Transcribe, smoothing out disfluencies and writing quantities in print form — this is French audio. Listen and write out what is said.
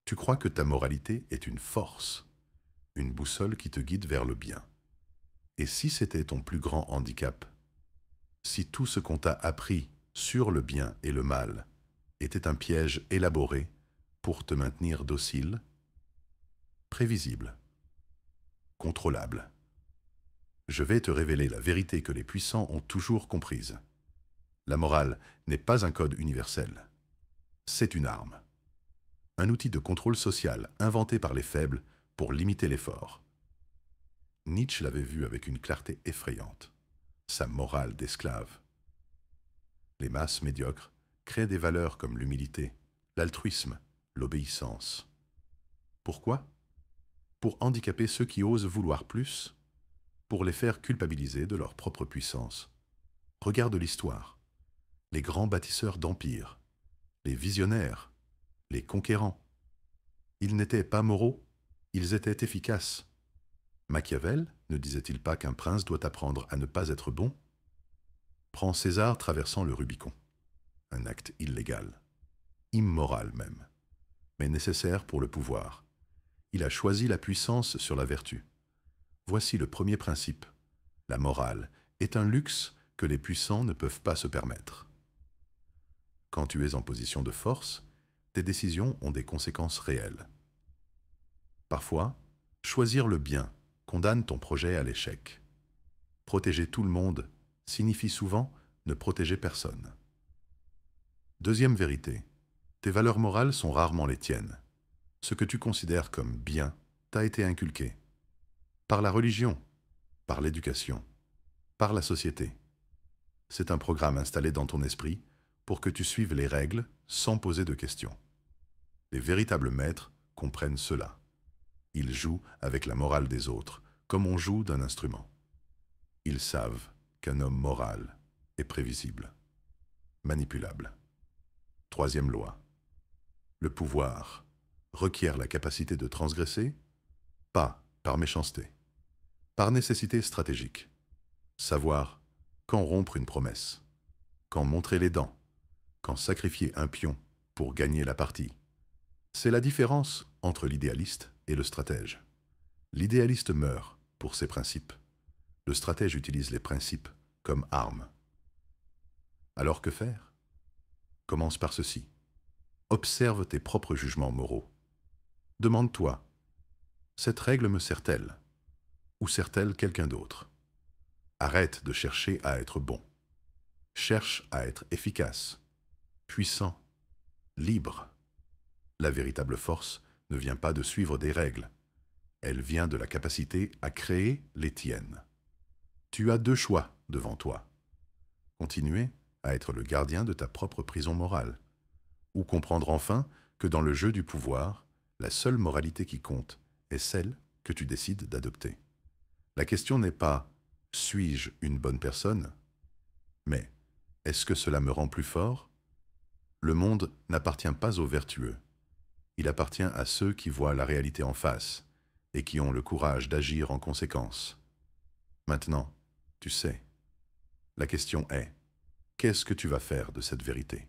Tu crois que ta moralité est une force, une boussole qui te guide vers le bien. Et si c'était ton plus grand handicap, si tout ce qu'on t'a appris sur le bien et le mal était un piège élaboré pour te maintenir docile, prévisible, contrôlable, je vais te révéler la vérité que les puissants ont toujours comprise. La morale n'est pas un code universel, c'est une arme, un outil de contrôle social inventé par les faibles pour limiter les forts. Nietzsche l'avait vu avec une clarté effrayante. Sa morale d'esclave. Les masses médiocres créent des valeurs comme l'humilité, l'altruisme, l'obéissance. Pourquoi? Pour handicaper ceux qui osent vouloir plus, pour les faire culpabiliser de leur propre puissance. Regarde l'histoire. Les grands bâtisseurs d'empires, les visionnaires, les conquérants. Ils n'étaient pas moraux, ils étaient efficaces. Machiavel ne disait-il pas qu'un prince doit apprendre à ne pas être bon? Prends César traversant le Rubicon. Un acte illégal, immoral même, mais nécessaire pour le pouvoir. Il a choisi la puissance sur la vertu. Voici le premier principe. La morale est un luxe que les puissants ne peuvent pas se permettre. Quand tu es en position de force, tes décisions ont des conséquences réelles. Parfois, choisir le bien condamne ton projet à l'échec. Protéger tout le monde signifie souvent ne protéger personne. Deuxième vérité, tes valeurs morales sont rarement les tiennes. Ce que tu considères comme bien t'a été inculqué. Par la religion, par l'éducation, par la société. C'est un programme installé dans ton esprit pour que tu suives les règles sans poser de questions. Les véritables maîtres comprennent cela. Ils jouent avec la morale des autres, comme on joue d'un instrument. Ils savent qu'un homme moral est prévisible, manipulable. Troisième loi. Le pouvoir requiert la capacité de transgresser, pas par méchanceté, par nécessité stratégique. Savoir quand rompre une promesse, quand montrer les dents, quand sacrifier un pion pour gagner la partie. C'est la différence entre l'idéaliste et le stratège. L'idéaliste meurt pour ses principes. Le stratège utilise les principes comme arme. Alors que faire? Commence par ceci. Observe tes propres jugements moraux. Demande-toi, cette règle me sert-elle? Ou sert-elle quelqu'un d'autre? Arrête de chercher à être bon. Cherche à être efficace, puissant, libre. La véritable force ne vient pas de suivre des règles. Elle vient de la capacité à créer les tiennes. Tu as deux choix devant toi. Continuer à être le gardien de ta propre prison morale, ou comprendre enfin que dans le jeu du pouvoir, la seule moralité qui compte est celle que tu décides d'adopter. La question n'est pas « suis-je une bonne personne ?», mais « est-ce que cela me rend plus fort ?» Le monde n'appartient pas aux vertueux. Il appartient à ceux qui voient la réalité en face et qui ont le courage d'agir en conséquence. Maintenant, tu sais. La question est, qu'est-ce que tu vas faire de cette vérité ?